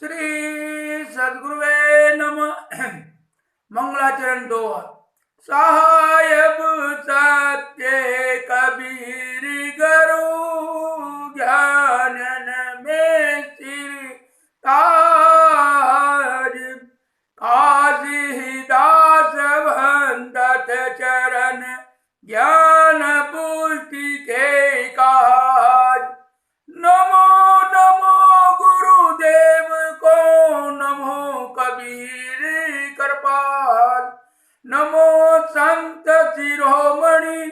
श्री सद्गुरुवे नमः। मंगलाचरण 2। साहेब सत्य कबीर गुरु ज्ञानन में सिर ताज, काजी दास बंदत चरण ज्ञान पुष्टि के काज। नमो नमो गुरुदेव को, नमो कबीर कृपाल, नमो संत शिरोमणि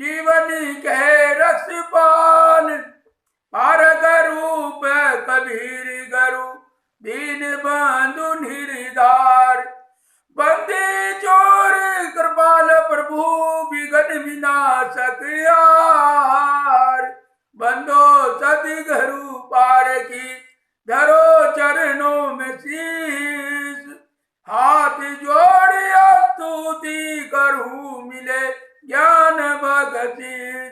जीवन के रसपाल। पारग रूप कबीर गुरु दीन बंधु निर्धार, बंदी चोर कृपाल प्रभु विघ्न विनाशक यार। बंदो सदगुरु पार की धरो चरणों में शीश, हाथ जोड़िया स्तुति करूं मिले ज्ञान बख्शीश।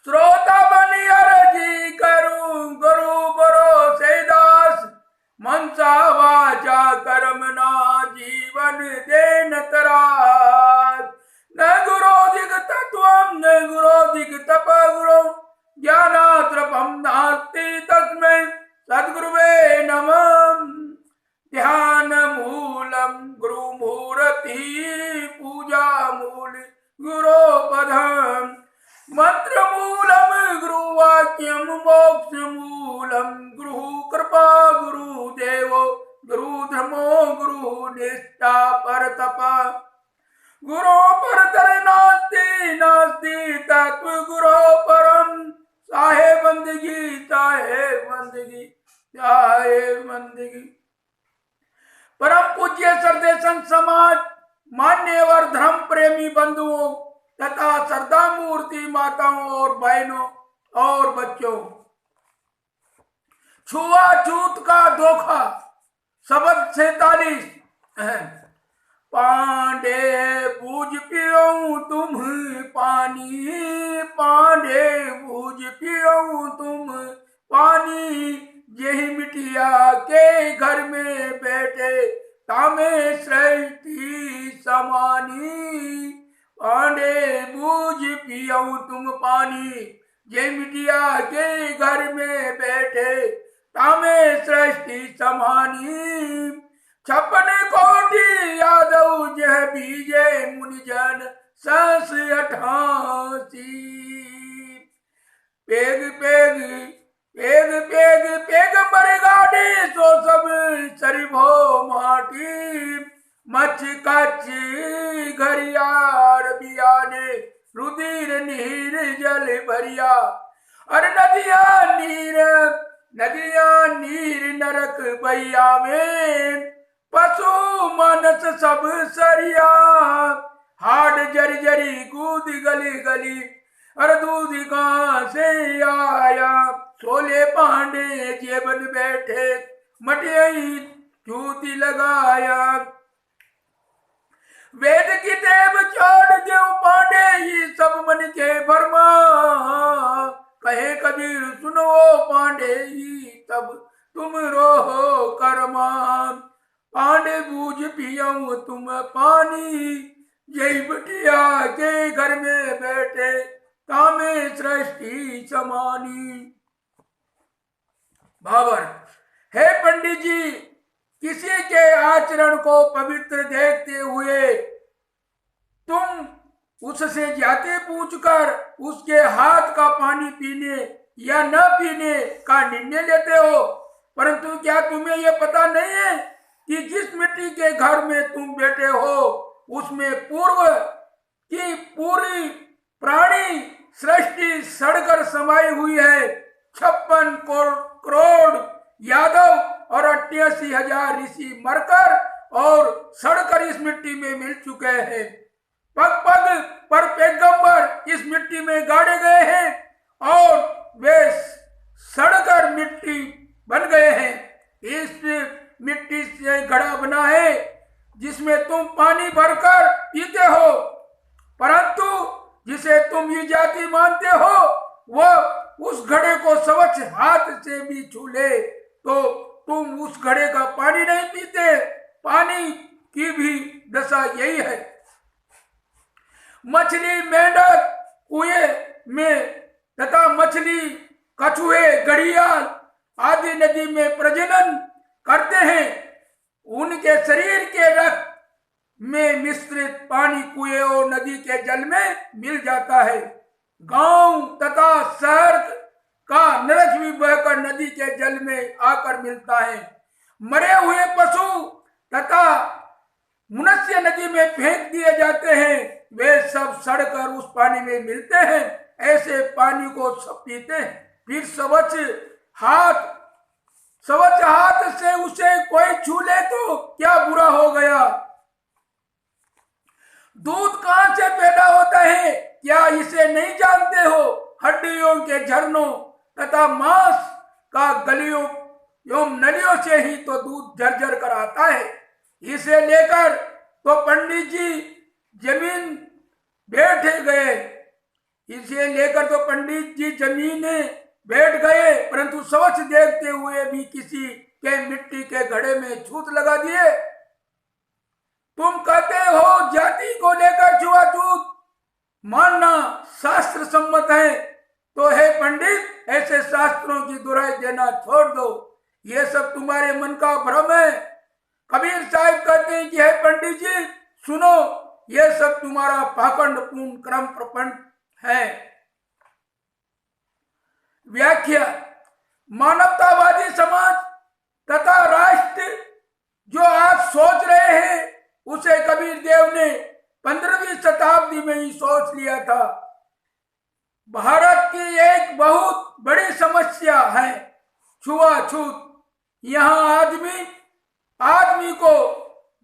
श्रोता बनी अर्जी करूं गुरु भरोसे दास, मनसा वाचा कर्म ना जीवन देन तरास। न गुरोधिक तत्वं न गुरोधिक तप गुरु, ज्ञानात्रपं नास्ति तस्मै सद्गुरुवे नमः। ध्यान मूलम गुरु मूर्ति, पूजा मूल गुरु पदम, मंत्र मूलम गुरु वाक्यम, मोक्ष मूलम गुरु कृपा गुरु देवो, गुरु धर्मो गुरु निष्ठा पर तपा। गुरु पर तर नास्ति नास्ति तत्व गुरु परम, चाहे बंदगी चाहे बंदगी चाहे बंदगी। परम पूज्य श्रद्धेय संत समाज, मान्यवर धर्म प्रेमी बंधुओं तथा श्रद्धा मूर्ति माताओं और बहनों और बच्चों, छुआछूत का धोखा शब्द 47। पांडे बूझ पियो तुम पानी, पांडे बूझ पियो तुम पानी, यही मिटिया के घर में बैठे तामे सृष्टि समानी। पांडे बूझ पियो तुम पानी, यही मिटिया के घर में बैठे तामे सृष्टि समानी। 56 कोटि यादव जह बीजे मुनिजन 88। Peg peg peg peg peg मर गाड़ी सो सब शरीफो माटी, मच कच घरियार बिया ने रुधिर नीर जल भरिया। अरे नदियां नीर नरक बैया में, पशु मानस सब सरिया। हाड जरी जरी कूद गली गली, अरे दूध कहां से आया। सोले पांडे जेबन बैठे मटियाई चूती लगाया। वेद की देव छोड़ देव पांडे ही सब मन के भरमा, कहे कबीर सुनो पांडे ही तब तुम रोहो कर्मा। पांडे बूझ पियो तुम पानी, यही बिटिया के घर में बैठे तामे सृष्टि समानी। भावार्थ, हे पंडित जी, किसी के आचरण को पवित्र देखते हुए तुम उससे जाते पूछकर उसके हाथ का पानी पीने या न पीने का निर्णय लेते हो, परंतु क्या तुम्हें यह पता नहीं है कि जिस मिट्टी के घर में तुम बैठे हो उसमें पूर्व की पूरी प्राणी सृष्टि सड़कर समाई हुई है। 56 करोड़ यादव और 88,000 ऋषि मरकर और सड़कर इस मिट्टी में मिल चुके हैं। पग पग पर पैगंबर इस मिट्टी में गाड़े गए हैं और वे सड़कर मिट्टी बन गए हैं। इस मिट्टी से घड़ा बना है जिसमें तुम पानी भरकर पीते हो, परंतु जिसे तुम ये जाति मानते हो वह उस घड़े को स्वच्छ हाथ से भी छू ले तो तुम उस घड़े का पानी नहीं पीते। पानी की भी दशा यही है। मछली, मेंढक कुएं में तथा मछली, कछुए, घड़ियाल आदि नदी में प्रजनन करते हैं। उनके शरीर के रक्त में मिश्रित पानी कुएं और नदी के जल में मिल जाता है। गांव तथा शहर का नरक भी बहकर नदी के जल में आकर मिलता है। मरे हुए पशु तथा मनुष्य नदी में फेंक दिए जाते हैं, वे सब सड़कर उस पानी में मिलते हैं। ऐसे पानी को सब पीते हैं। फिर स्वच्छ हाथ से उसे कोई छू ले तो क्या बुरा हो गया। दूध कहां से पैदा होता है, क्या इसे नहीं जानते हो? हड्डियों के झरनों तथा मांस का गलियों एवं नलियों से ही तो दूध झरझर कर आता है। इसे लेकर तो पंडित जी जमीन बैठ गए। परंतु स्वच्छ देखते हुए भी किसी के मिट्टी के घड़े में छूत लगा दिए। तुम कहते हो जाति को लेकर छुआछूत मानना शास्त्र सम्मत है, तो हे पंडित, ऐसे शास्त्रों की दुहाई देना छोड़ दो। ये सब तुम्हारे मन का भ्रम है। कबीर साहब कहते हैं कि हे पंडित जी सुनो, ये सब तुम्हारा पाखंड पूर्ण क्रम प्रपंच है। व्याख्या: मानवतावादी समाज तथा राष्ट्र जो आज सोच रहे हैं, उसे कबीर देव ने 15वीं शताब्दी में ही सोच लिया था। भारत की एक बहुत बड़ी समस्या है छुआछूत। यहाँ आदमी को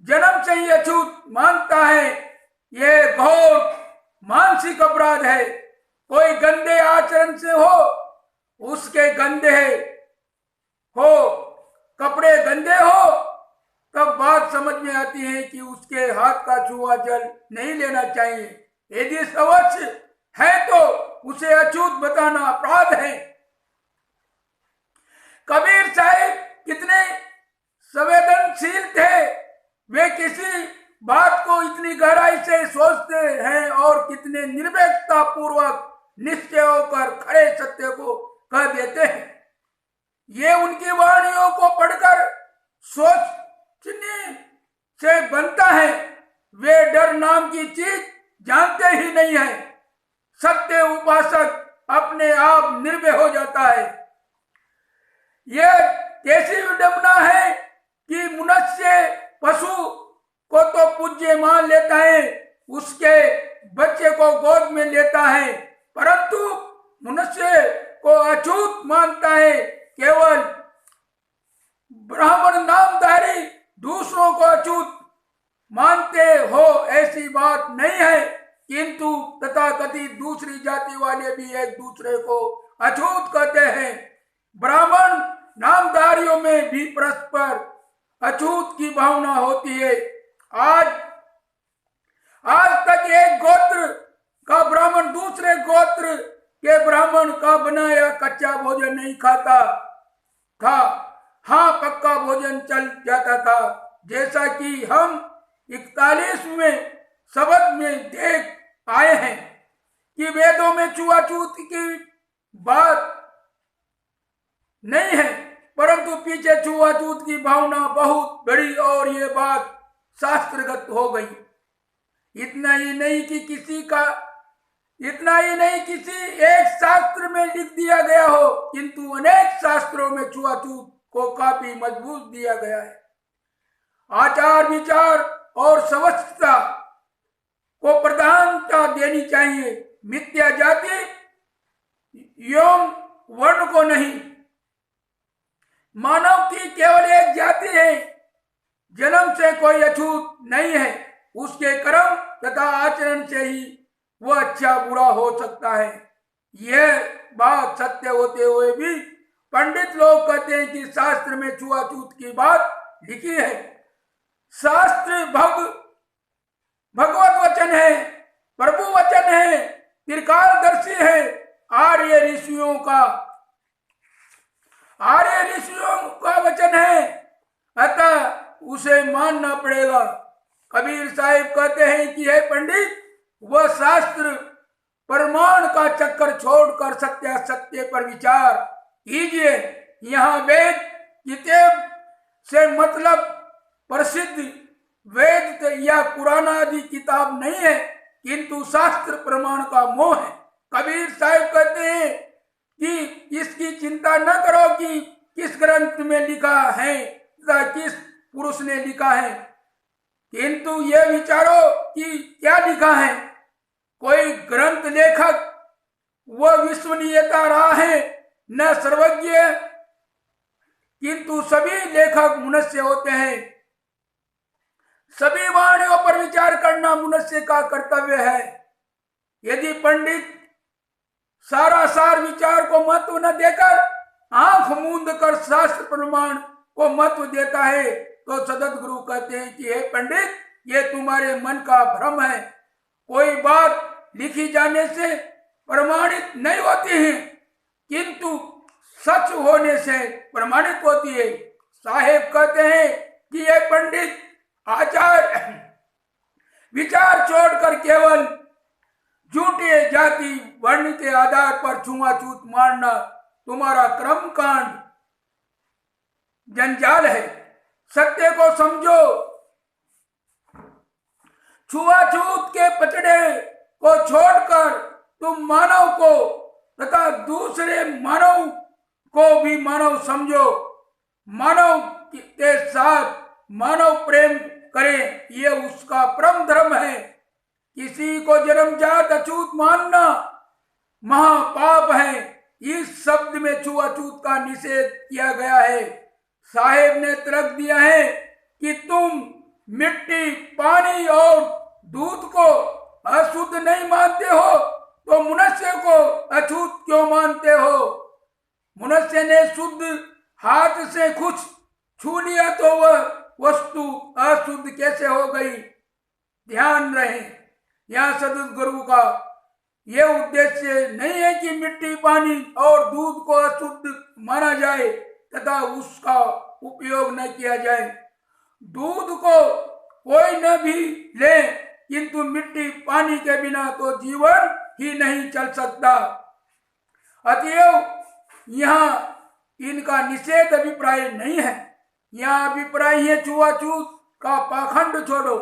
जन्म से ही अछूत मानता है। यह घोर मानसिक अपराध है। कोई गंदे आचरण से हो, उसके गंदे हो, कपड़े गंदे हो, तब बात समझ में आती है कि उसके हाथ का छुआ जल नहीं लेना चाहिए। यदि स्वच्छ है तो उसे अछूत बताना अपराध है। कबीर साहब कितने संवेदनशील थे। वे किसी बात को इतनी गहराई से सोचते हैं और कितने निर्भीकता पूर्वक निश्चय होकर खड़े सत्य को कह देते हैं। ये उनकी वाणियों को पढ़कर सोचने से बनता है। वे डर नाम की चीज जानते ही नहीं है। सत्य उपासक अपने आप निर्भय हो जाता है। यह कैसी विडंबना है कि मनुष्य पशु को तो पूज्य मान लेता है, उसके बच्चे को गोद में लेता है, परंतु मनुष्य को अछूत मानता है। केवल ब्राह्मण नामधारी दूसरों को अछूत मानते हो ऐसी बात नहीं है, किंतु तथाकथित दूसरी जाति वाले भी एक दूसरे को अछूत कहते हैं। ब्राह्मण नामधारियों में भी परस्पर अछूत की भावना होती है। आज तक एक गोत्र का ब्राह्मण दूसरे गोत्र के ब्राह्मण का बनाया कच्चा भोजन नहीं खाता था। हाँ, पक्का भोजन चल जाता था, जैसा कि हम 41वें शब्द में देख आए हैं कि वेदों में छुआछूत की बात नहीं है, परंतु पीछे छुआछूत की भावना बहुत बड़ी और ये बात शास्त्रगत हो गई। इतना ही नहीं किसी एक शास्त्र में लिख दिया गया हो, किंतु अनेक शास्त्रों में छुआछूत को काफी मजबूत दिया गया है। आचार विचार और स्वच्छता को प्रधानता देनी चाहिए, मिथ्या जाति एवं वर्ण को नहीं। मानव की केवल एक जाति है, जन्म से कोई अछूत नहीं है। उसके कर्म तथा आचरण से ही वह अच्छा बुरा हो सकता है। यह बात सत्य होते हुए भी पंडित लोग कहते हैं कि शास्त्र में छुआछूत की बात लिखी है। शास्त्र भगवत वचन है, प्रभु वचन है, त्रिकालदर्शी है। आर्य ऋषियों का वचन है। उसे मानना पड़ेगा। कबीर साहिब कहते हैं कि हे पंडित, वह शास्त्र प्रमाण का चक्कर छोड़कर सत्यासत्य पर विचार कीजिए। यहाँ वेद किताब से मतलब प्रसिद्ध वेद या कुरान आदि किताब नहीं है, किंतु शास्त्र प्रमाण का मोह है। कबीर साहिब कहते हैं कि इसकी चिंता न करो कि किस ग्रंथ में लिखा है या किस पुरुष ने लिखा है, किंतु यह विचारो कि क्या लिखा है। कोई ग्रंथ लेखक वह विश्वनीयता रहा है न सर्वज्ञ, किंतु सभी लेखक मनुष्य होते हैं। सभी वाणियों पर विचार करना मनुष्य का कर्तव्य है। यदि पंडित सारा सार विचार को महत्व न देकर आंख मूंद कर शास्त्र प्रमाण को महत्व देता है, तो सदत गुरु कहते हैं कि हे पंडित, ये तुम्हारे मन का भ्रम है। कोई बात लिखी जाने से प्रमाणित नहीं होती है, किंतु सच होने से प्रमाणित होती है। साहेब कहते हैं कि ये पंडित आचार विचार छोड़कर केवल झूठे जाति वर्ण के आधार पर छुआछूत मारना तुम्हारा कर्म कांड जंजाल है। सत्य को समझो। छुआछूत के पचड़े को छोड़कर तुम मानव को तथा दूसरे मानव को भी मानव समझो। मानव के साथ मानव प्रेम करें, ये उसका परम धर्म है। किसी को जन्मजात अछूत मानना महापाप है। इस शब्द में छुआछूत का निषेध किया गया है। साहेब ने तर्क दिया है कि तुम मिट्टी, पानी और दूध को अशुद्ध नहीं मानते हो, तो मनुष्य को अछूत क्यों मानते हो। मनुष्य ने शुद्ध हाथ से कुछ छू लिया तो वह वस्तु अशुद्ध कैसे हो गई। ध्यान रहे, यहाँ सदगुरु का यह उद्देश्य नहीं है कि मिट्टी, पानी और दूध को अशुद्ध माना जाए तथा उसका उपयोग न किया जाए। दूध को कोई न भी ले, किंतु मिट्टी, पानी के बिना तो जीवन ही नहीं चल सकता। अतएव यहाँ इनका निषेध अभिप्राय नहीं है। यहाँ अभिप्राय है छुआछूत का पाखंड छोड़ो।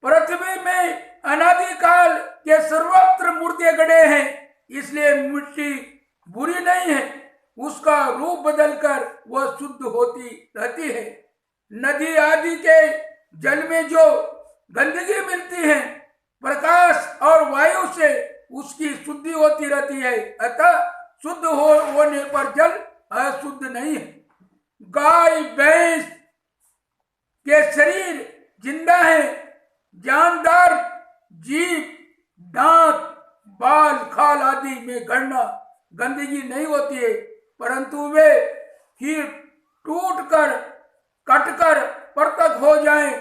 पृथ्वी में अनादिकाल के सर्वत्र मुर्दे गड़े हैं, इसलिए मिट्टी बुरी नहीं है। उसका रूप बदलकर वह शुद्ध होती रहती है। नदी आदि के जल में जो गंदगी मिलती है, प्रकाश और वायु से उसकी शुद्धि होती रहती है। अतः शुद्ध होने पर जल अशुद्ध नहीं है। गाय भैंस के शरीर जिंदा है। जानदार जीव, दांत, बाल, खाल आदि में गंदगी नहीं होती है, परंतु वे ही टूटकर, कटकर पृथक हो जाएं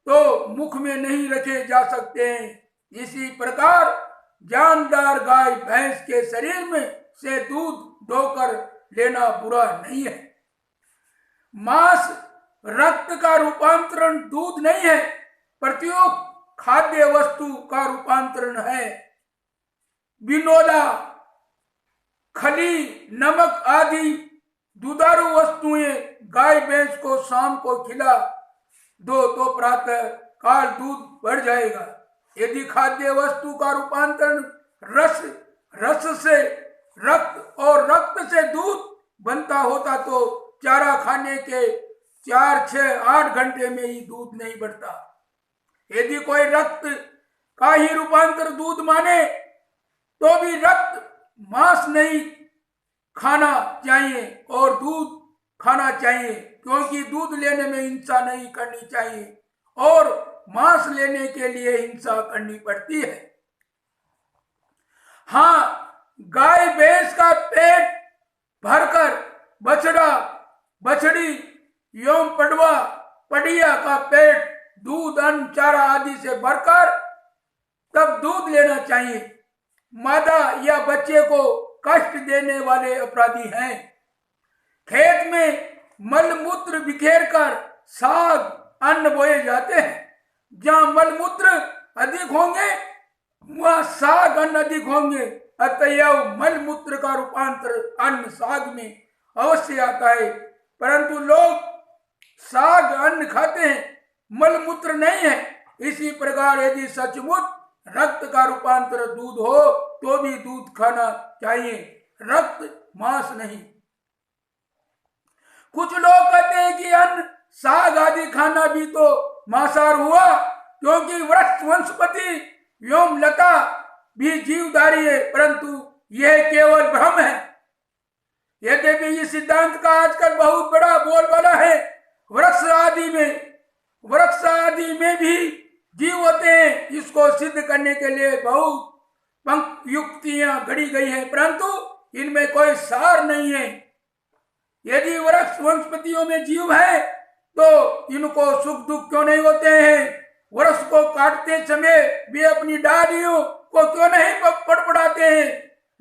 तो मुख में नहीं रखे जा सकते हैं। इसी प्रकार जानदार गाय भैंस के शरीर में से दूध धोकर लेना बुरा नहीं है। मांस रक्त का रूपांतरण दूध नहीं है, प्रत्युत खाद्य वस्तु का रूपांतरण है। बिनोला, खली, नमक आदि दुधारू वस्तुएं गाय भैंस को शाम को खिला दो तो प्रातः काल दूध बढ़ जाएगा। यदि खाद्य वस्तु का रूपांतरण रस से रक्त और रक्त से दूध बनता होता तो चारा खाने के 4, 6, 8 घंटे में ही दूध नहीं बढ़ता। यदि कोई रक्त का ही रूपांतर दूध माने तो भी रक्त मांस नहीं खाना चाहिए और दूध खाना चाहिए, क्योंकि दूध लेने में हिंसा नहीं करनी चाहिए और मांस लेने के लिए हिंसा करनी पड़ती है। हाँ, गाय भैंस का पेट भरकर बछड़ा, बछड़ी एवं पड़वा, पड़िया का पेट दूध, अन्न, चारा आदि से भरकर तब दूध लेना चाहिए। मादा या बच्चे को कष्ट देने वाले अपराधी हैं। खेत में मलमूत्र बिखेर कर साग अन्न बोए जाते हैं। जहां मलमूत्र अधिक होंगे वहां साग अन्न अधिक होंगे। अतएव मलमूत्र का रूपांतर अन्न साग में अवश्य आता है, परंतु लोग साग अन्न खाते हैं, मलमूत्र नहीं है। इसी प्रकार यदि सचमुच रक्त का रूपांतर दूध हो तो भी दूध खाना चाहिए, रक्त मांस नहीं। कुछ लोग कहते हैं कि अन्न साग आदि खाना भी तो मांसाहार हुआ, क्योंकि वृक्ष वनस्पति एवं लता भी जीवधारी है, परंतु यह केवल भ्रम है। यद्यपि इस सिद्धांत का आजकल बहुत बड़ा बोलबाला है। वृक्ष आदि में भी जीव होते हैं। इसको सिद्ध करने के लिए बहुत युक्तियां गढ़ी गई हैं, परंतु इनमें कोई सार नहीं है। यदि वृक्ष वनस्पतियों में जीव है तो इनको सुख दुख क्यों नहीं होते हैं? वृक्ष को काटते समय वे अपनी डालियों को क्यों नहीं पड़पड़ाते हैं?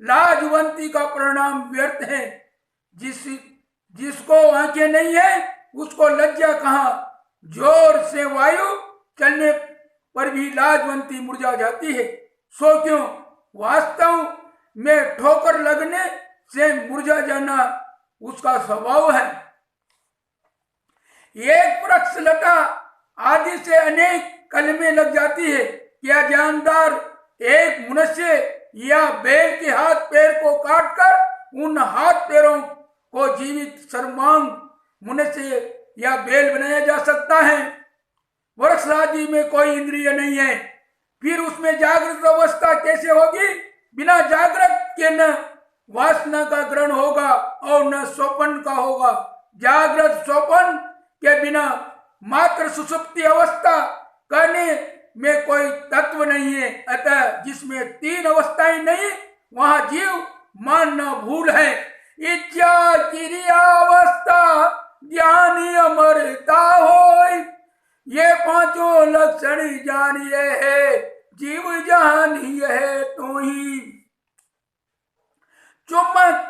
लाजवंती का परिणाम व्यर्थ है। जिसको आंखें नहीं है उसको लज्जा कहाँ? जोर से वायु चलने पर भी लाजवंती मुरझा जाती है, सो क्यों वास्तव में ठोकर लगने से मुरझा जाना उसका स्वभाव है। एक वृक्ष लता आदि से अनेक कलमें लग जाती है। क्या जानदार एक मनुष्य या बैल के हाथ पैर को काटकर उन हाथ पैरों को जीवित सर्वांग मनुष्य या बैल बनाया जा सकता है? वृक्ष आदि में कोई इंद्रिय नहीं है, फिर उसमें जागृत अवस्था कैसे होगी? बिना जागृत के न वासना का ग्रहण होगा और न स्वप्न का होगा। जागृत स्वप्न के बिना मात्र सुषुप्ति अवस्था करने में कोई तत्व नहीं है। अतः जिसमें तीन अवस्थाएं नहीं वहां जीव मानना भूल है। इच्छा क्रियावस्था ज्ञानी अमरता होय, ये पांचों लक्षण जानिए है, जीव जानिए है तो ही। चुम्बक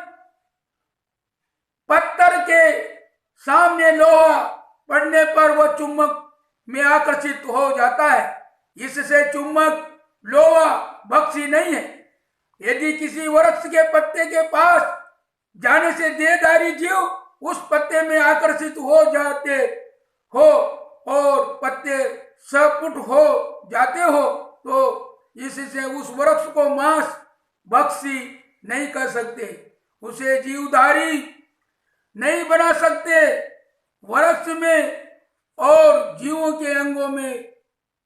पत्थर के सामने लोहा पड़ने पर वह चुम्बक में आकर्षित हो जाता है। इससे चुम्बक लोहा बख्शी नहीं है। यदि किसी वृक्ष के पत्ते के पास जाने से देहधारी जीव उस पत्ते में आकर्षित हो जाते हो और पत्ते सपुट हो जाते हो तो इससे उस वृक्ष को मांस बख्शी नहीं कर सकते, उसे जीवधारी नहीं बना सकते। वृक्ष में और जीवों के अंगों में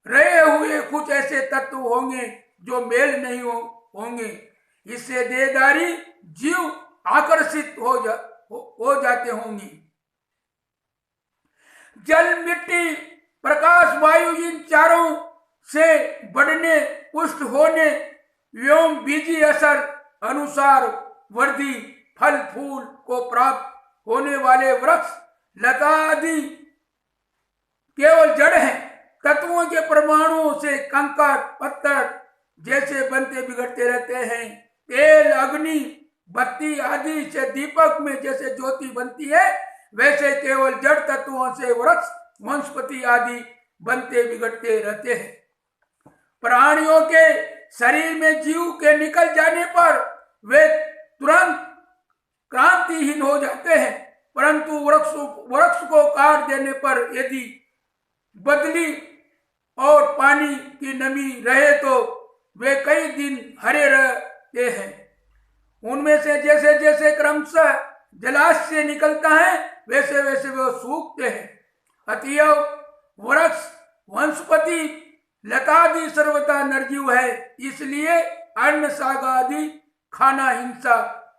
रहे हुए कुछ ऐसे तत्व होंगे जो मेल नहीं होंगे। इससे देहधारी जीव आकर्षित हो जाते होंगे। जल, मिट्टी, प्रकाश, वायु इन चारों से बढ़ने, पुष्ट होने एवं बीजी असर अनुसार वृद्धि, फल फूल को प्राप्त होने वाले वृक्ष लता आदि केवल जड़ हैं। तत्वों के परमाणुओं से कंकड़ पत्थर जैसे बनते बिगड़ते रहते हैं। तेल, अग्नि, बत्ती आदि से दीपक में जैसे ज्योति बनती है, वैसे केवल जड़ तत्वों से वृक्ष वनस्पति आदि बनते बिगड़ते रहते हैं। प्राणियों के शरीर में जीव के निकल जाने पर वे तुरंत क्रांतिहीन हो जाते हैं, परंतु वृक्ष को काट देने पर यदि बदली और पानी की नमी रहे तो वे कई दिन हरे रहते हैं। उनमें से जैसे जैसे क्रमशः जलाशय निकलता है वैसे वैसे वे सूखते हैं। अतएव वृक्ष वनस्पति लतादि सर्वथा निर्जीव है, इसलिए अन्न साग आदि खाना हिंसा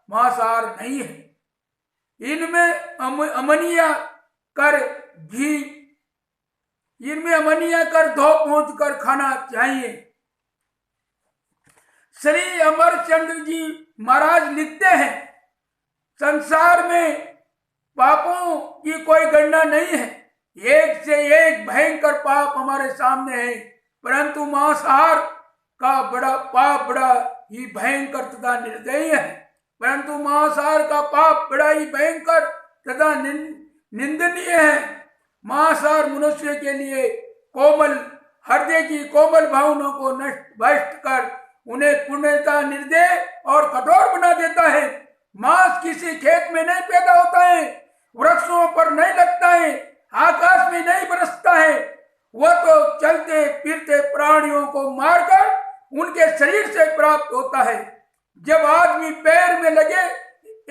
मांसाहार नहीं है। इनमें अमनिया कर धो पहुंच कर खाना चाहिए। श्री अमरचंद्र जी महाराज लिखते हैं, संसार में पापों की कोई गणना नहीं है। एक से एक भयंकर पाप हमारे सामने है, परंतु मांसाहार का बड़ा ही भयंकर तथा निर्दयी है। परंतु मांसाहार का पाप बड़ा ही भयंकर तथा निंदनीय है। मांसाहार मनुष्य के लिए कोमल हृदय की कोमल भावनाओं को नष्ट भ्रष्ट कर उन्हें पूर्णतः निर्दय और कठोर बना देता है। मांस किसी खेत में नहीं पैदा होता है, वृक्षों पर नहीं लगता है, आकाश में नहीं बरसता है। वह तो चलते फिरते प्राणियों को मारकर उनके शरीर से प्राप्त होता है। जब आदमी पैर में लगे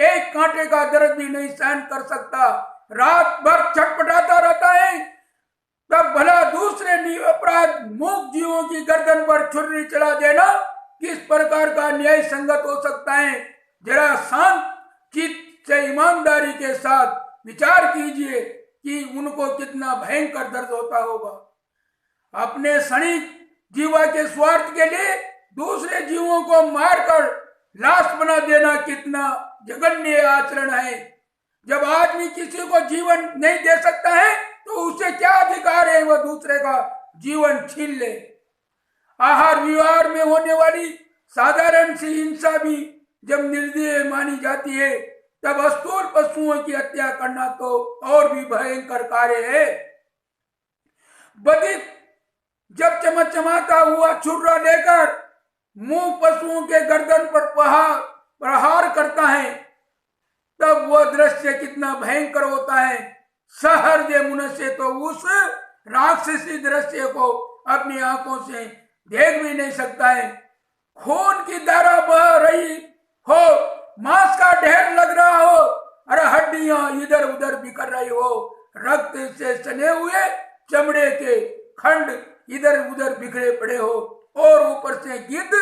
एक कांटे का दर्द भी नहीं सहन कर सकता, रात भर छटपटाता रहता है, तब भला दूसरे अपराध मूक जीवों की गर्दन पर छुरी चला देना किस प्रकार का न्याय संगत हो सकता है? जरा शांत चित्त से ईमानदारी के साथ विचार कीजिए कि उनको कितना भयंकर दर्द होता होगा। अपने क्षणिक जीवा के स्वार्थ के लिए दूसरे जीवों को मारकर लाश बना देना कितना जघन्य आचरण है। जब आदमी किसी को जीवन नहीं दे सकता है तो उसे क्या अधिकार है वह दूसरे का जीवन छीन ले। आहार विहार में होने वाली साधारण सी हिंसा भी जब निर्दयी मानी जाती है, तब स्थूल पशुओं की हत्या करना तो और भी भयंकर कार्य है। बधिक जब चमचमाता हुआ छुरा लेकर मुंह पशुओं के गर्दन पर प्रहार करता है, तब वह दृश्य कितना भयंकर होता है। सहृदय मनुष्य तो उस राक्षसी दृश्य को अपनी आंखों से देख भी नहीं सकता है। खून की धारा बह रही हो, मांस का ढेर लग रहा हो, अरे हड्डियां इधर उधर बिखर रही हो, रक्त से सने हुए चमड़े के खंड इधर उधर बिखरे पड़े हो, और ऊपर से गिद्ध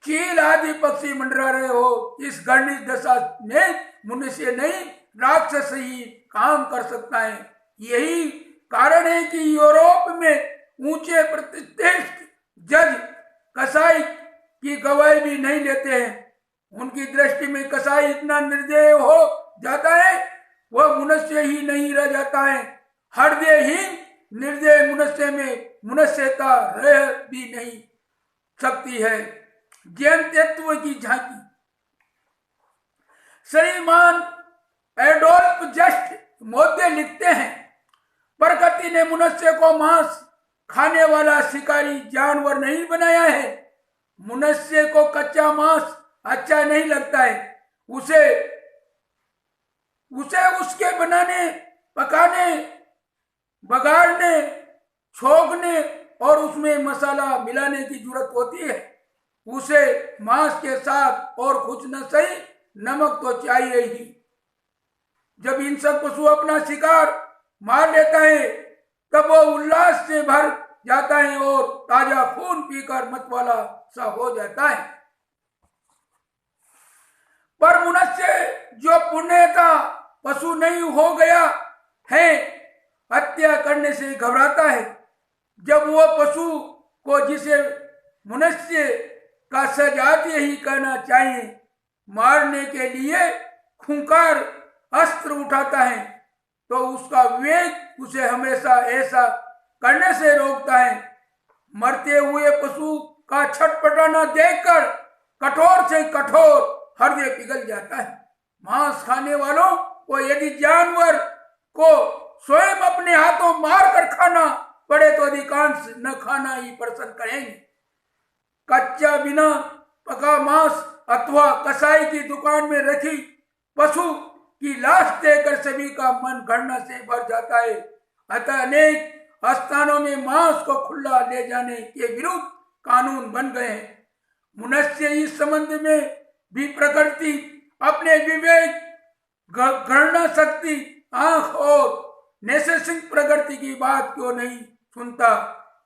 चील आदि पक्षी मंडरा रहे हो। इस घृणित दशा में मनुष्य नहीं राक्षस ही काम कर सकता है। यही कारण है कि यूरोप में ऊंचे प्रतिष्ठित जज कसाई की गवाही भी नहीं लेते हैं। उनकी दृष्टि में कसाई इतना निर्दयी हो जाता है वह मनुष्य ही नहीं रह जाता है। हृदयहीन निर्दय मनुष्य में मनुष्यता रह भी नहीं सकती है। ज्ञान तत्व की झांकी। श्रीमान एडोल्फ जस्ट मोदे लिखते हैं, प्रकृति ने मनुष्य को मांस खाने वाला शिकारी जानवर नहीं बनाया है। मनुष्य को कच्चा मांस अच्छा नहीं लगता है। उसे उसके बनाने, पकाने, बगाड़ने, छोंकने और उसमें मसाला मिलाने की जरूरत होती है। उसे मांस के साथ और कुछ न सही नमक तो चाहिए ही। जब इन सब पशु अपना शिकार मार लेता है तब वह उल्लास से भर जाता है और ताजा खून पीकर मतवाला सा हो जाता है। पर मनुष्य जो पुण्यता पशु नहीं हो गया है, हत्या करने से घबराता है। जब वह पशु को, जिसे मनुष्य का सजातीय ही कहना चाहिए, मारने के लिए खूंखार अस्त्र उठाता है तो उसका विवेक उसे हमेशा ऐसा करने से रोकता है। मरते हुए पशु का छटपटाना देखकर कठोर से कठोर हृदय पिघल जाता है। मांस खाने वालों को यदि जानवर को स्वयं अपने हाथों मार कर खाना पड़े तो अधिकांश न खाना ही पसंद करेंगे। कच्चा बिना पका मांस अथवा कसाई की दुकान में रखी पशु की लाश देखकर सभी का मन घृणा से भर जाता है। अतः अनेक स्थानों में मांस को खुला ले जाने के विरुद्ध कानून बन गए हैं। मनुष्य इस संबंध में भी प्रकृति अपने विवेक, घृणा शक्ति, आंख और नैसर्गिक प्रकृति की बात क्यों नहीं सुनता?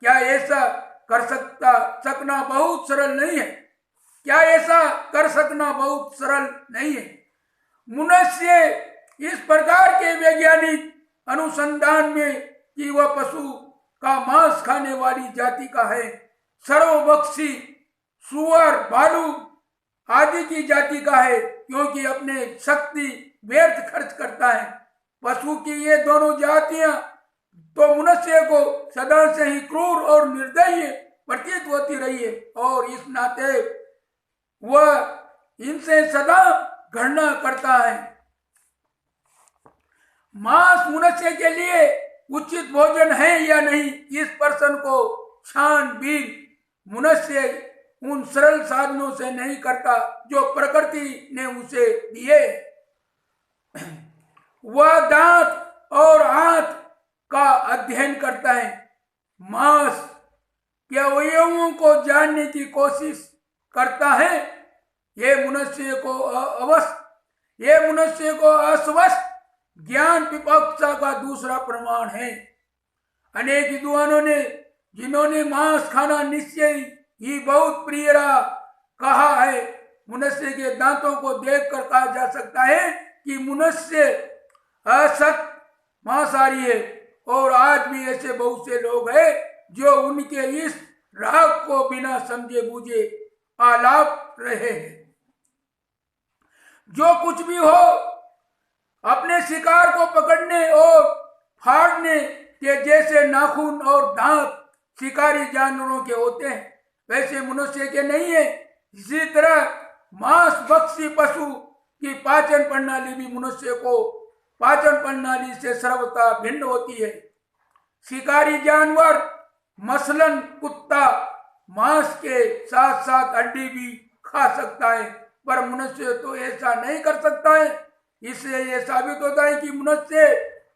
क्या ऐसा कर सकना बहुत सरल नहीं है? क्या ऐसा कर सकना बहुत सरल नहीं है? मनुष्य इस प्रकार के वैज्ञानिक अनुसंधान में कि वह पशु का मांस खाने वाली जाति का है, सर्वभक्षी सुअर, भालू आदि की जाति का है, क्योंकि अपने शक्ति व्यर्थ खर्च करता है। पशु की ये दोनों जातियां तो मनुष्य को सदा से ही क्रूर और निर्दयी प्रतीत होती रही है और इस नाते वह इनसे सदा घृणा करता है। मांस मनुष्य के लिए उचित भोजन है या नहीं, इस प्रश्न को छानबीन मनुष्य उन सरल साधनों से नहीं करता जो प्रकृति ने उसे दिए। वह दांत और हाथ का अध्ययन करता है, मांस के अवयवों को जानने की कोशिश करता है। ये मनुष्य को अस्वस्थ ज्ञान विपक्षा का दूसरा प्रमाण है। अनेक विद्वानों ने, जिन्होंने मांस खाना निश्चय ही बहुत प्रिय रहा, कहा है, मनुष्य के दांतों को देखकर कहा जा सकता है कि मनुष्य असत मांसाहारी है। और आज भी ऐसे बहुत से लोग हैं जो उनके इस राग को बिना समझे बूझे आलाप रहे हैं। जो कुछ भी हो, अपने शिकार को पकड़ने और फाड़ने के जैसे नाखून और दांत शिकारी जानवरों के होते हैं, वैसे मनुष्य के नहीं है। इसी तरह मांस भक्षी पशु की पाचन प्रणाली भी मनुष्य को पाचन प्रणाली से सर्वथा भिन्न होती है। शिकारी जानवर मसलन कुत्ता मांस के साथ साथ हड्डी भी खा सकता है, पर मनुष्य तो ऐसा नहीं कर सकता है। इससे यह साबित होता है कि मनुष्य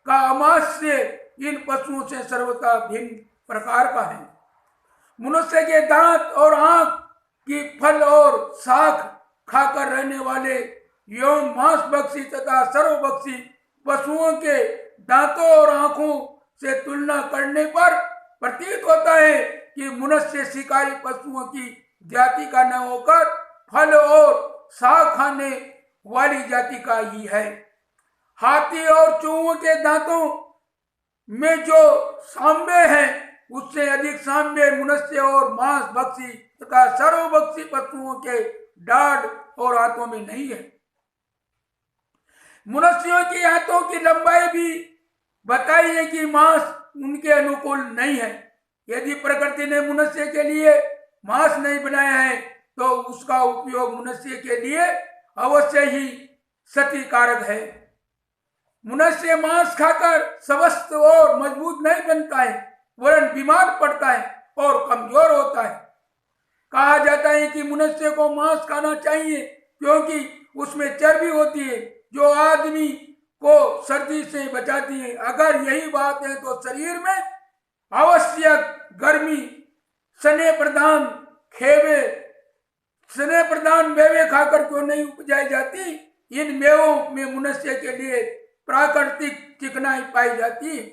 का अमांस्य इन पशुओं से सर्वथा भिन्न प्रकार का है। मनुष्य के दांत और आंख की फल और शाक खाकर रहने वाले एवं मांसभक्षी तथा सर्वभक्षी पशुओं के दांतों और आंखों से तुलना करने पर प्रतीत होता है कि मनुष्य शिकारी पशुओं की जाति का न होकर फल और शाक खाने वाली जाति का ही है। हाथी और चूहों के दांतों में जो सांबे हैं, उससे अधिक सांबे मनुष्य और मांस भक्षी तथा सर्वभक्षी पशुओं के डाढ़ और हाथों में नहीं है। मनुष्यों की हाथों की लंबाई भी बताई है कि मांस उनके अनुकूल नहीं है। यदि प्रकृति ने मनुष्य के लिए मांस नहीं बनाया है, तो उसका उपयोग मनुष्य के लिए अवश्य ही क्षतिकारक है। मनुष्य मांस खाकर स्वस्थ और मजबूत नहीं बनता है, वरन बीमार पड़ता है और कमजोर होता है। कहा जाता है कि मनुष्य को मांस खाना चाहिए क्योंकि उसमें चर्बी होती है जो आदमी को सर्दी से बचाती है। अगर यही बात है तो शरीर में आवश्यक गर्मी स्नेह प्रधान मेवे खाकर क्यों नहीं उपजाई जाती। इन मेवों में मनुष्य के लिए प्राकृतिक चिकनाई पाई जाती है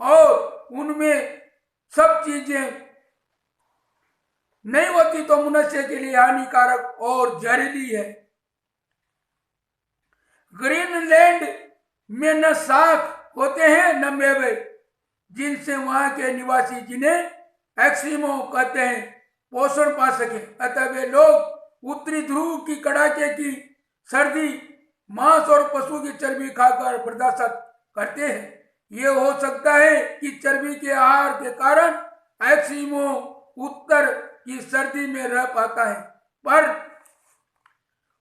और उनमें सब चीजें नहीं होती तो मनुष्य के लिए हानिकारक और जहरीली है। ग्रीनलैंड में न शाक होते हैं न मेवे, जिनसे वहां के निवासी, जिन्हें एक्सिमो कहते हैं, पोषण पा सके। अतः वे लोग उत्तरी ध्रुव की कड़ाके की सर्दी मांस और पशु की चर्बी खाकर बर्दाश्त करते हैं। ये हो सकता है कि चर्बी के आहार के कारण एक्सिमो उत्तर की सर्दी में रह पाता है, पर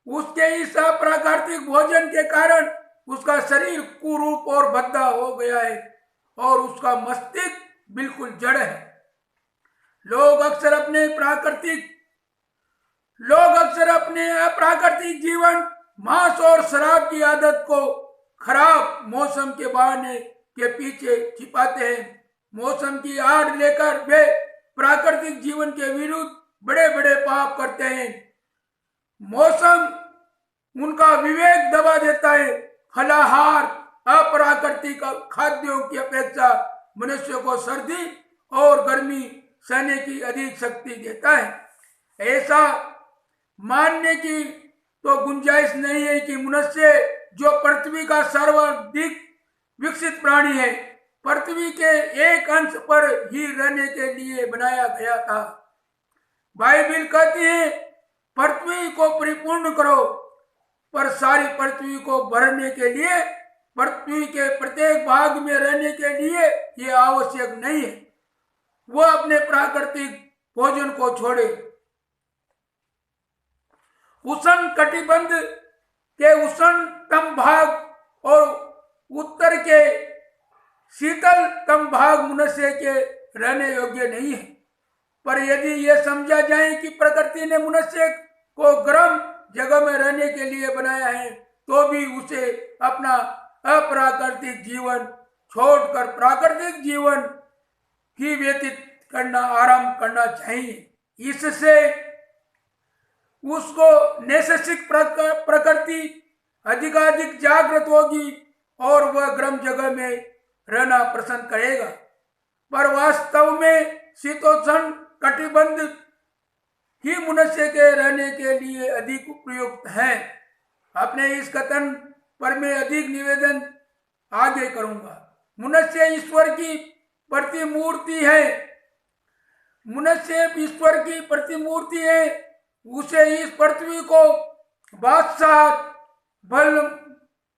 उसके इस अप्राकृतिक भोजन के कारण उसका शरीर कुरूप और भद्दा हो गया है और उसका मस्तिष्क बिल्कुल जड़ है। लोग अक्सर अपने अप्राकृतिक जीवन, मांस और शराब की आदत को खराब मौसम के बहाने के पीछे छिपाते हैं। मौसम की आड़ लेकर वे प्राकृतिक जीवन के विरुद्ध बड़े बड़े पाप करते हैं। मौसम उनका विवेक दबा देता है। फलाहार अप्राकृतिक खाद्यों की अपेक्षा मनुष्य को सर्दी और गर्मी सहने की अधिक शक्ति देता है। ऐसा मानने की तो गुंजाइश नहीं है कि मनुष्य, जो पृथ्वी का सर्वाधिक विकसित प्राणी है, पृथ्वी के एक अंश पर ही रहने के लिए बनाया गया था। बाइबिल कहती है, पृथ्वी को परिपूर्ण करो, पर सारी पृथ्वी को भरने के लिए, पृथ्वी के प्रत्येक भाग में रहने के लिए यह आवश्यक नहीं है वह अपने प्राकृतिक भोजन को छोड़े। उष्ण कटिबंध के उष्णतम भाग और उत्तर के शीतलतम भाग मनुष्य के रहने योग्य नहीं है। पर यदि यह समझा जाए कि प्रकृति ने मनुष्य को गर्म जगह में रहने के लिए बनाया है, तो भी उसे अपना अप्राकृतिक जीवन छोड़कर प्राकृतिक जीवन ही व्यतीत करना आरंभ करना चाहिए। इससे उसको नैसर्गिक प्रकृति अधिकाधिक जागृत होगी और वह गर्म जगह में रहना पसंद करेगा। पर वास्तव में शीतोष्ण कटिबंध ही मनुष्य के रहने के लिए अधिक उपयुक्त है। अपने इस कथन पर मैं अधिक निवेदन आगे करूंगा। मनुष्य ईश्वर की प्रतिमूर्ति है। मनुष्य ईश्वर की प्रतिमूर्ति है। उसे इस पृथ्वी को बादशाहत,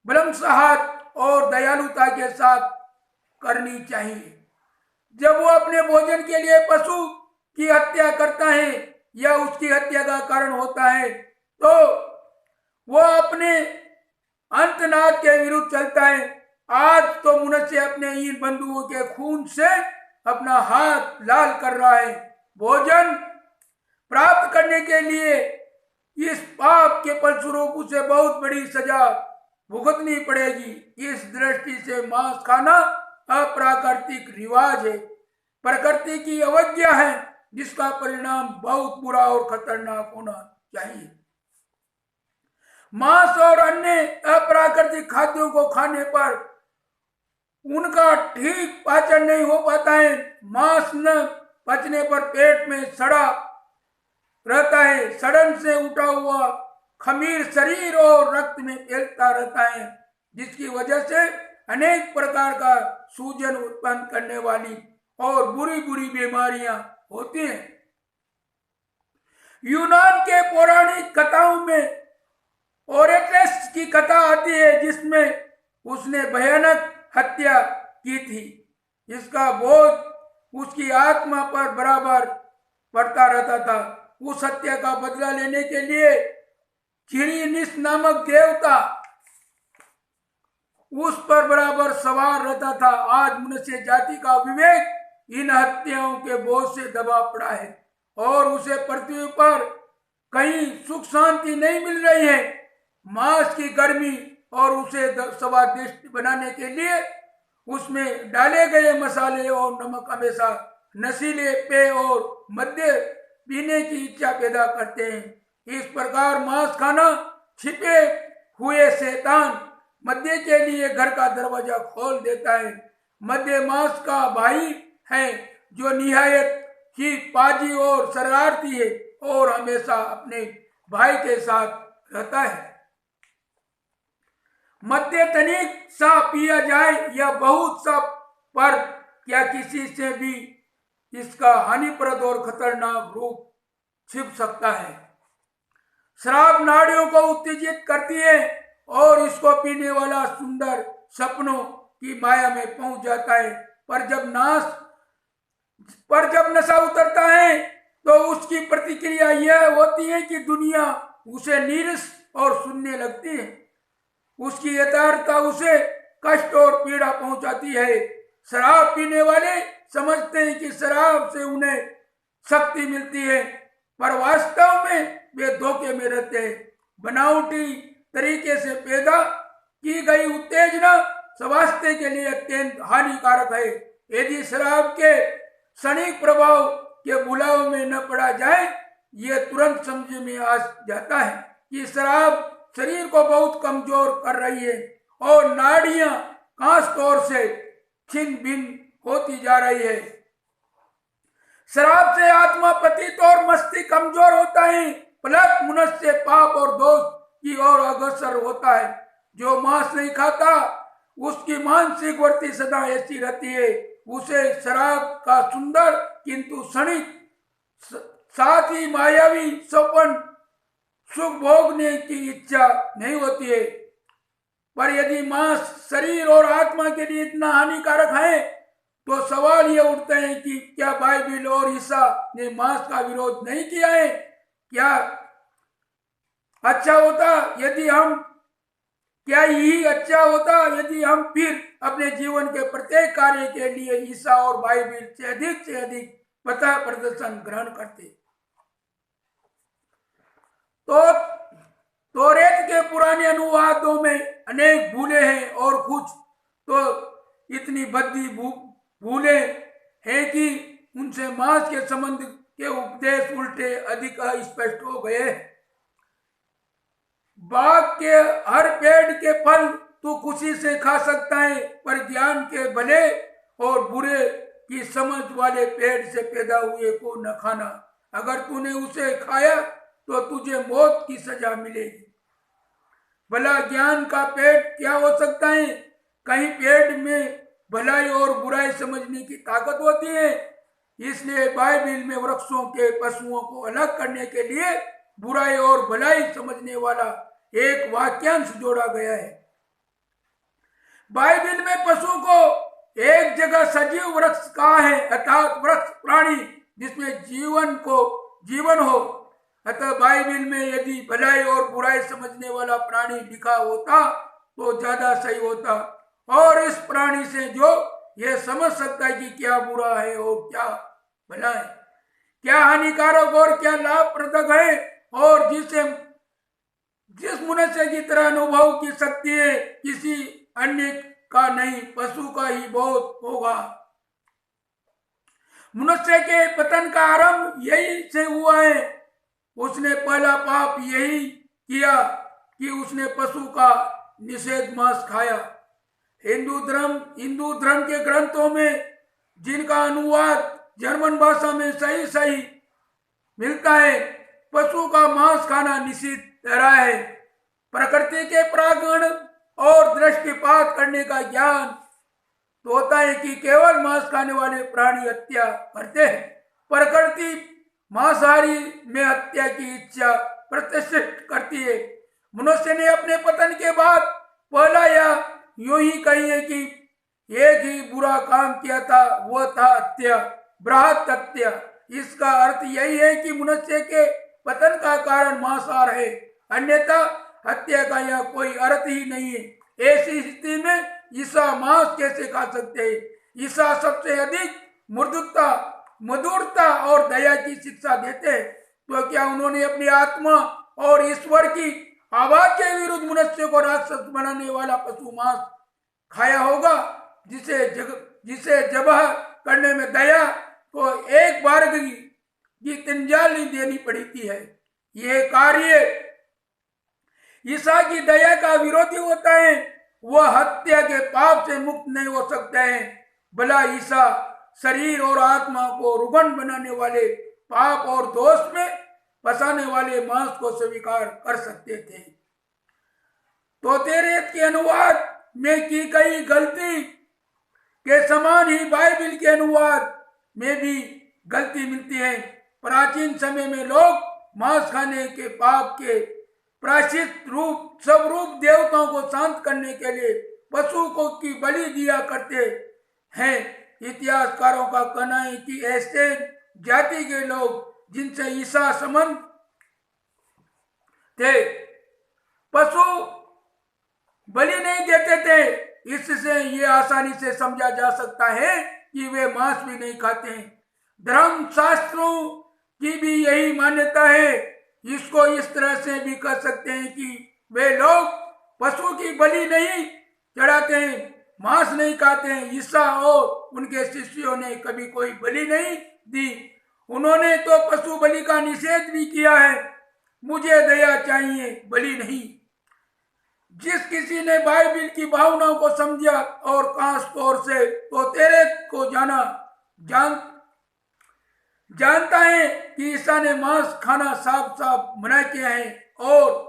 बलमसाहत और दयालुता के साथ करनी चाहिए। जब वो अपने भोजन के लिए पशु की हत्या करता है या उसकी हत्या का कारण होता है, तो वो अपने अंतनाद के विरुद्ध चलता है। आज तो मनुष्य अपने इन बंधुओं के खून से अपना हाथ लाल कर रहा है। भोजन प्राप्त करने के लिए इस पाप के फलस्वरूप उसे बहुत बड़ी सजा भुगतनी पड़ेगी। इस दृष्टि से मांस खाना अप्राकृतिक रिवाज है, प्रकृति की अवज्ञा है, जिसका परिणाम बहुत बुरा और खतरनाक होना चाहिए। मांस और अन्य अप्राकृतिक खाद्यों को खाने पर उनका ठीक पाचन नहीं हो पाता है। मांस न पचने पर पेट में सड़ा रहता है। सड़न से उठा हुआ खमीर शरीर और रक्त में फैलता रहता है, जिसकी वजह से अनेक प्रकार का सूजन उत्पन्न करने वाली और बुरी बुरी बीमारियां होती हैं। यूनान के पौराणिक कथाओं में ओरेटस की कथा आती है, जिसमें उसने भयानक हत्या की थी। इसका बोझ उसकी आत्मा पर बराबर पड़ता रहता था। उस हत्या का बदला लेने के लिए किरिनिस नामक देवता उस पर बराबर सवार रहता था। आज मनुष्य जाति का विवेक इन हत्याओं के बोझ से दबा पड़ा है और उसे पृथ्वी पर कहीं सुख शांति नहीं मिल रही है। मांस की गर्मी और उसे स्वादिष्ट बनाने के लिए उसमें डाले गए मसाले और नमक हमेशा नशीले पेय और मद्य पीने की इच्छा पैदा करते हैं। इस प्रकार मांस खाना छिपे हुए शैतान मद्य के लिए घर का दरवाजा खोल देता है। मद्य मांस का भाई है, जो निहायत ही पाजी और शरारती है और हमेशा अपने भाई के साथ रहता है। मद्य तनिक सा पिया जाए या बहुत सा, पर क्या किसी से भी इसका हानिप्रद और खतरनाक रूप छिप सकता है। शराब नाड़ियों को उत्तेजित करती है और इसको पीने वाला सुंदर सपनों की माया में पहुंच जाता है। पर जब नशा उतरता है तो उसकी प्रतिक्रिया यह होती है कि दुनिया उसे नीरस और सुनने लगती है। उसकी यथार्थता उसे कष्ट और पीड़ा पहुंचाती है। शराब पीने वाले समझते हैं कि शराब से उन्हें शक्ति मिलती है, पर वास्तव में वे धोखे में रहते हैं। बनावटी तरीके से पैदा की गई उत्तेजना स्वास्थ्य के लिए अत्यंत हानिकारक है। यदि शराब के क्षणिक प्रभाव के बुलाव में न पड़ा जाए, यह तुरंत समझ में आ जाता है कि शराब शरीर को बहुत कमजोर कर रही है और नाड़ियां खास तौर से छिन्न भिन्न होती जा रही है। शराब से आत्मा पतित और मस्तिष्क कमजोर होता है। फलत मनुष्य पाप और दोष की ओर अग्रसर होता है। जो मांस नहीं खाता उसकी मानसिक वृत्ति सदा ऐसी रहती है। उसे शराब का सुंदर किंतु क्षणिक साथ ही मायावी सपन सुख भोगने की इच्छा नहीं होती है। पर यदि मांस शरीर और आत्मा के लिए इतना हानिकारक है, तो सवाल यह उठते हैं कि क्या बाइबिल और ईसा ने मांस का विरोध नहीं किया है? क्या अच्छा होता यदि हम क्या यही अच्छा होता यदि हम फिर अपने जीवन के प्रत्येक कार्य के लिए ईसा और बाइबिल से अधिक पता प्रदर्शन ग्रहण करते। तो तोरेत के पुराने अनुवादों में अनेक भूले हैं और कुछ तो इतनी बद्दी भूले हैं कि उनसे मांस के संबंध के उपदेश उल्टे अधिक स्पष्ट हो गए। बाग के हर पेड़ के फल तू खुशी से खा सकता है, पर ज्ञान के भले और बुरे की समझ वाले पेड़ से पैदा हुए को न खाना। अगर तूने उसे खाया तो तुझे मौत की सजा मिलेगी। भला ज्ञान का पेड़ क्या हो सकता है? कहीं पेड़ में भलाई और बुराई समझने की ताकत होती है। इसलिए बाइबिल में वृक्षों के पशुओं को अलग करने के लिए बुराई और भलाई समझने वाला एक वाक्यांश जोड़ा गया है। बाइबिल में पशु को एक जगह सजीव वृक्ष कहा है, अर्थात वृक्ष प्राणी जिसमें जीवन हो। अतः बाइबिल में यदि भलाई और बुराई समझने वाला प्राणी लिखा होता तो ज्यादा सही होता, और इस प्राणी से जो यह समझ सकता है कि क्या बुरा है और क्या भला है, क्या हानिकारक और क्या लाभप्रदक है, और जिस मनुष्य की तरह अनुभव की शक्ति है किसी अन्य का नहीं, पशु का ही बहुत होगा। मनुष्य के पतन का आरंभ यही से हुआ है। उसने पहला पाप यही किया कि उसने पशु का निषेध मांस खाया। हिंदू धर्म के ग्रंथों में जिनका अनुवाद जर्मन भाषा में सही मिलता है, पशु का मांस खाना निषिद्ध ठहरा है। प्रकृति के प्रांगण और दृष्टिपात करने का ज्ञान तो होता है कि केवल मांस खाने वाले प्राणी हत्या करते हैं। प्रकृति मांसाहारी में हत्या की इच्छा प्रतिष्ठित करती है। मनुष्य ने अपने पतन के बाद पहला या यूं ही कहिए कि एक ही बुरा काम किया था, वह था हत्या, बृहत हत्या। इसका अर्थ यही है कि मनुष्य के पतन का कारण मांसाहार है, अन्यथा हत्या का यह कोई अर्थ ही नहीं है। ऐसी स्थिति में ईसा मांस कैसे खा सकते हैं? ईसा सबसे अधिक मधुरता और दया की शिक्षा देते हैं, तो क्या उन्होंने अपनी आत्मा और ईश्वर की आवाज के विरुद्ध मनुष्य को राक्षस बनाने वाला पशु मांस खाया होगा, जिसे जबह करने में दया को एक बार की तिंजाली देनी पड़ती है। यह कार्य ईसा की दया का विरोधी होता है। वह हत्या के पाप से मुक्त नहीं हो सकते हैं। भला ईसा शरीर और आत्मा को रुग्ण बनाने वाले पाप और दोष में फंसाने वाले मांस को स्वीकार कर सकते थे। तो तोरेत के अनुवाद में की गई गलती के समान ही बाइबिल के अनुवाद में भी गलती मिलती है। प्राचीन समय में लोग मांस खाने के पाप के प्रायश्चित सब रूप देवताओं को शांत करने के लिए पशु को की बलि दिया करते हैं। इतिहासकारों का कहना है कि ऐसे जाति के लोग जिनसे ईसा संबंध थे पशु बलि नहीं देते थे। इससे ये आसानी से समझा जा सकता है कि वे मांस भी नहीं खाते हैं। धर्म शास्त्रों की भी यही मान्यता है। इसको इस तरह से भी कर सकते हैं कि वे लोग पशु की बलि नहीं चढ़ाते हैं, मांस नहीं खाते हैं। ईसा और उनके शिष्यों ने कभी कोई बलि नहीं दी। उन्होंने तो पशु बलि का निषेध भी किया है। मुझे दया चाहिए, बलि नहीं। जिस किसी ने बाइबिल की भावनाओं को समझा और खास तौर से तोरेत को जानता है कि ईसा ने मांस खाना साफ मना किया है, और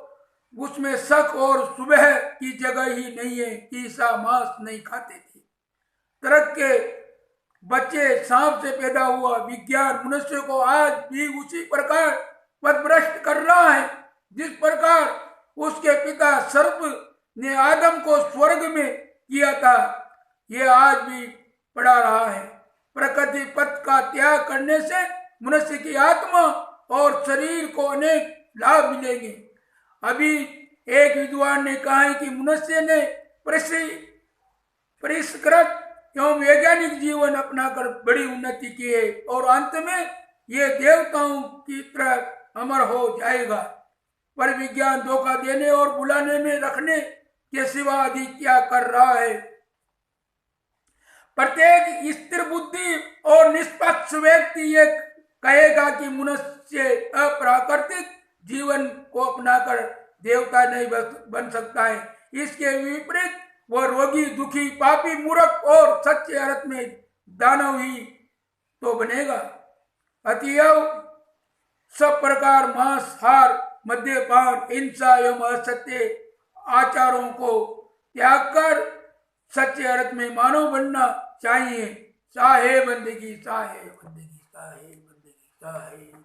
उसमें शक और सुबह की जगह ही नहीं है कि ईसा मांस नहीं खाते थे। तरक के बच्चे सांप से पैदा हुआ विज्ञान मनुष्य को आज भी उसी प्रकार पथभ्रष्ट कर रहा है जिस प्रकार उसके पिता सर्प ने आदम को स्वर्ग में किया था। यह आज भी पड़ा रहा है। प्रकृति पथ का त्याग करने से मनुष्य की आत्मा और शरीर को अनेक लाभ मिलेंगे। अभी एक विद्वान ने कहा है कि मनुष्य ने परिष्कृत एवं वैज्ञानिक जीवन अपनाकर बड़ी उन्नति की है और अंत में ये देवताओं की तरह अमर हो जाएगा। पर विज्ञान धोखा देने और बुलाने में रखने के सिवा अधिक क्या कर रहा है? प्रत्येक स्थिर बुद्धि और निष्पक्ष व्यक्ति ये कहेगा कि मनुष्य अप्राकृतिक जीवन को अपनाकर देवता नहीं बन सकता है। इसके विपरीत वह रोगी, दुखी, पापी, मूर्ख और सच्चे अर्थ में दानव ही तो बनेगा। अतएव सब प्रकार मांसाहार, मद्यपान, हिंसा एवं असत्य आचारों को त्याग कर सच्चे अर्थ में मानव बनना चाहिए। चाहे बंदगी, चाहे बंदगी, चाहे बंदगी, चाहे